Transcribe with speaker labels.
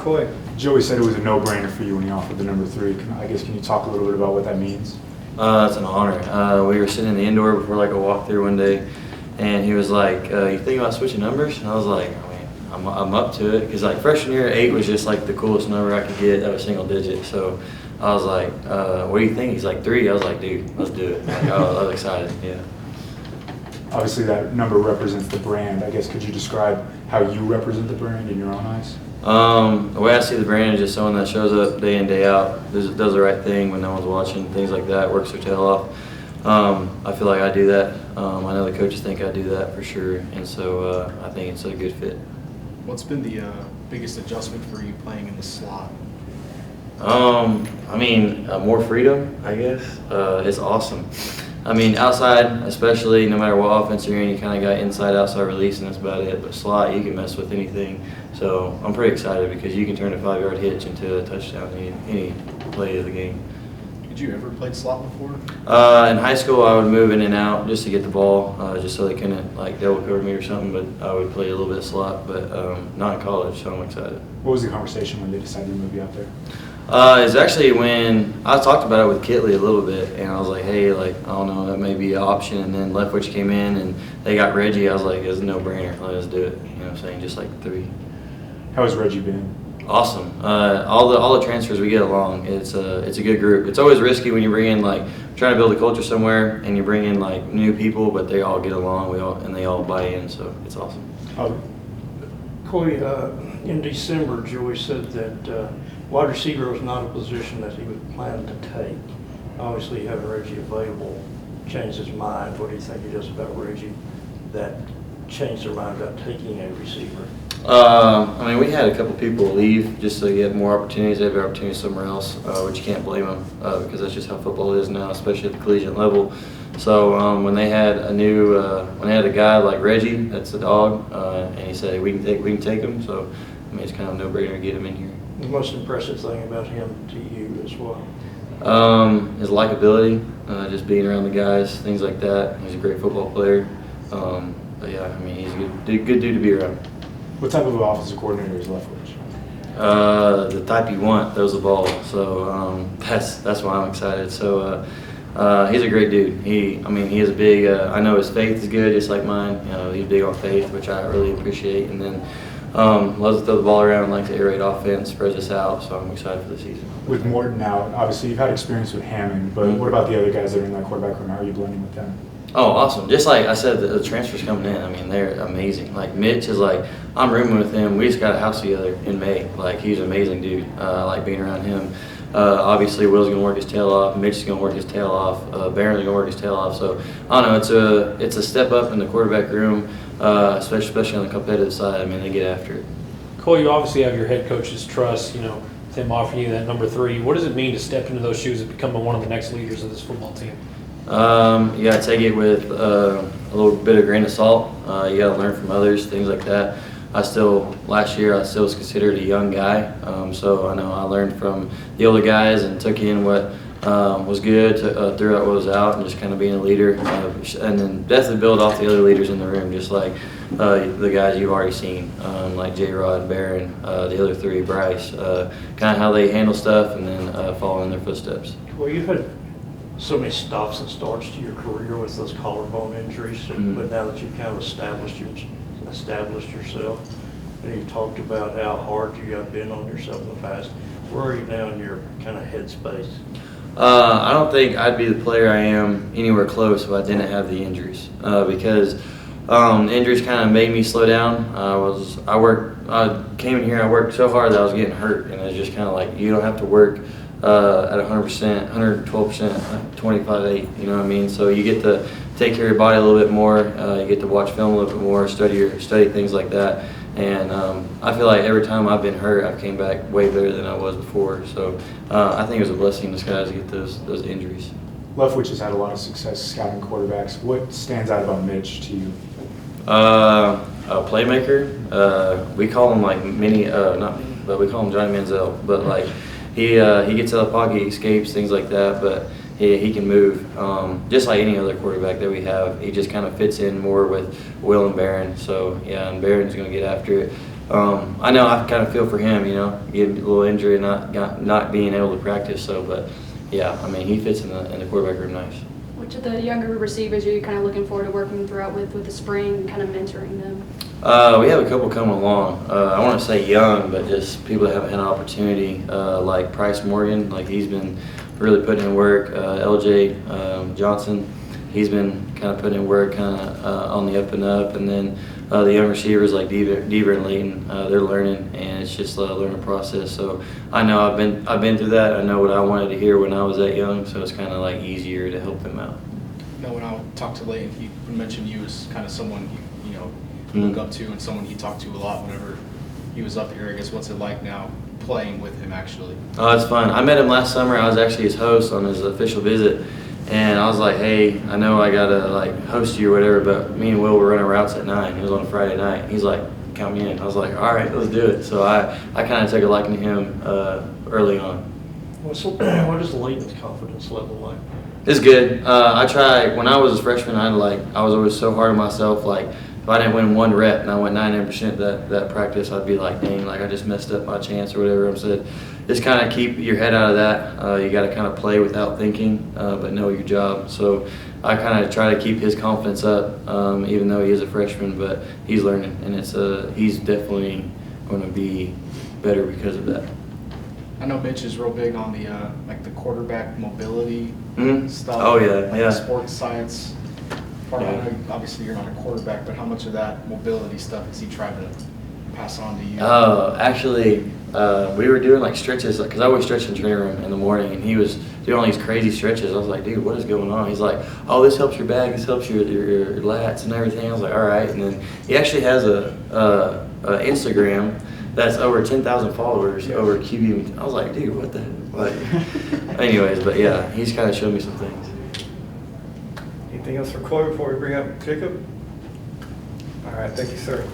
Speaker 1: Coy.
Speaker 2: Joey said it was a no-brainer for you when he offered the number 3. Can you talk a little bit about what that means?
Speaker 3: It's an honor. We were sitting in the indoor before like a walkthrough one day, and he was like, "You think about switching numbers?" And I was like, I'm up to it, because like freshman year 8 was just like the coolest number I could get. That was single digit. So I was like, "What do you think?" He's like 3. I was like, "Dude, let's do it." Like, I was excited. Yeah.
Speaker 2: Obviously, that number represents the brand. I guess could you describe how you represent the brand in your own eyes?
Speaker 3: The way I see the brand is just someone that shows up day in, day out, does the right thing when no one's watching, things like that, works their tail off. I feel like I do that. I know the coaches think I do that for sure, and so I think it's a good fit.
Speaker 1: What's been the biggest adjustment for you playing in the slot?
Speaker 3: More freedom, I guess. It's awesome. Outside, especially, no matter what offense you're in, you kind of got inside, outside release, and that's about it. But slot, you can mess with anything. So I'm pretty excited because you can turn a 5-yard hitch into a touchdown any play of the game.
Speaker 1: Did you ever play slot before?
Speaker 3: In high school, I would move in and out just to get the ball, just so they couldn't like double cover me or something. But I would play a little bit of slot, but not in college. So I'm excited.
Speaker 2: What was the conversation when they decided to move you out there?
Speaker 3: It's actually when I talked about it with Kitley a little bit, and I was like, hey, I don't know, that may be an option. And then Leftwich came in, and they got Reggie. I was like, it's a no-brainer. Let's do it. You know what I'm saying? Just like 3.
Speaker 2: How has Reggie been?
Speaker 3: Awesome. All the transfers, we get along. It's a good group. It's always risky when you bring in trying to build a culture somewhere, and you bring in new people, but they all get along. They all buy in. So it's awesome.
Speaker 4: Coy, in December, Joey said that wide receiver was not a position that he would plan to take. Obviously, having Reggie available changed his mind. What do you think he does about Reggie that changed their mind about taking a receiver?
Speaker 3: We had a couple people leave just to get more opportunities. They have opportunities somewhere else, which you can't blame them because that's just how football is now, especially at the collegiate level. So when they had a guy like Reggie, that's the dog, and he said, hey, we can take him. So it's kind of a no-brainer to get him in here.
Speaker 4: The most impressive thing about him to you as well?
Speaker 3: His likability, just being around the guys, things like that. He's a great football player. But yeah, he's a good dude to be around.
Speaker 2: What type of offensive coordinator is Leftwich?
Speaker 3: The type you want, throws the ball. So that's why I'm excited. So he's a great dude. He is a big. I know his faith is good, just like mine. He's big on faith, which I really appreciate. And then loves to throw the ball around, likes to aerate offense, spreads us out. So I'm excited for the season.
Speaker 2: With Morton out, obviously you've had experience with Hammond, but what about the other guys that are in that quarterback room? How are you blending with them?
Speaker 3: Oh, awesome. Just like I said, the transfers coming in, they're amazing. Mitch is I'm rooming with him. We just got a house together in May. He's an amazing dude. I like being around him. Obviously, Will's going to work his tail off. Mitch is going to work his tail off. Barron's going to work his tail off. So, I don't know, it's a step up in the quarterback room, especially on the competitive side. They get after it.
Speaker 5: Cole, you obviously have your head coach's trust, him offering you that number 3. What does it mean to step into those shoes and become one of the next leaders of this football team?
Speaker 3: You got to take it with a little bit of grain of salt. You got to learn from others, things like that. Last year I still was considered a young guy, so I know I learned from the older guys and took in what was good, threw out what was out, and just kind of being a leader. And then definitely build off the other leaders in the room, just like the guys you've already seen, like J-Rod, Barron, the other 3, Bryce, kind of how they handle stuff and then follow in their footsteps.
Speaker 4: Well, you've had so many stops and starts to your career with those collarbone injuries, but now that you've kind of established yourself, and you've talked about how hard you have been on yourself in the past, where are you now in your kind of headspace?
Speaker 3: I don't think I'd be the player I am anywhere close if I didn't have the injuries, because the injuries kind of made me slow down. I came in here, I worked so hard that I was getting hurt, and it's just kind of you don't have to work at 100%, 112%, 25/8, you know what I mean? So you get to take care of your body a little bit more, you get to watch film a little bit more, study things like that. And I feel like every time I've been hurt, I've came back way better than I was before. So I think it was a blessing in disguise to get those injuries.
Speaker 2: Leftwich has had a lot of success scouting quarterbacks. What stands out about Mitch to you?
Speaker 3: A playmaker. We call him not mini, but we call him Johnny Manziel. But he gets out of the pocket, he escapes, things like that. But he can move, just like any other quarterback that we have. He just kind of fits in more with Will and Barron. So yeah, and Barron's going to get after it. I know I kind of feel for him, getting a little injury and not being able to practice. So, but yeah, I mean, he fits in the quarterback room nice.
Speaker 6: Which of the younger receivers are you kind of looking forward to working throughout with the spring, kind of mentoring them?
Speaker 3: We have a couple coming along. I want to say young, but just people that haven't had an opportunity, like Price Morgan. Like he's been really putting in work. LJ Johnson, he's been kind of putting in work, kind of on the up and up. And then the young receivers like Deaver and Layton, they're learning, and it's just a learning process. So I know I've been through that. I know what I wanted to hear when I was that young, so it's kind of like easier to help them out.
Speaker 1: When I talked to Layton, he mentioned you as kind of someone you look up to and someone he talked to a lot whenever he was up here. I guess what's it like now playing with him actually?
Speaker 3: Oh, it's fun. I met him last summer. I was actually his host on his official visit, and I was like, hey, I know I gotta like host you or whatever, but me and Will were running routes at 9. It was on a Friday night. He's like, count me in. I was like, all right, let's do it. So I kind of took a liking to him early on.
Speaker 4: What is Layton's confidence level like?
Speaker 3: It's good. I tried when I was a freshman. I was always so hard on myself. Like if I didn't win one rep and I went 99% that practice, I'd be like, dang, like I just messed up my chance or whatever. I said, just kind of keep your head out of that. You got to kind of play without thinking, but know your job. So I kind of try to keep his confidence up, even though he is a freshman. But he's learning, and he's definitely going to be better because of that.
Speaker 1: I know Mitch is real big on the like the quarterback mobility stuff.
Speaker 3: Oh yeah,
Speaker 1: like
Speaker 3: yeah.
Speaker 1: The sports science part.
Speaker 3: Yeah.
Speaker 1: I know obviously you're not a quarterback, but how much of that mobility stuff is he trying to pass on to you?
Speaker 3: Actually, we were doing like stretches because I always stretch in the training room in the morning, and he was doing all these crazy stretches. I was like, dude, what is going on? He's like, oh, this helps your back, this helps your lats and everything. I was like, all right. And then he actually has a Instagram that's over 10,000 followers over QB. I was like, dude, what the heck? Like, anyways, but yeah, he's kind of showed me some things.
Speaker 7: Anything else for Coy before we bring up Jacob? All right, thank you, sir.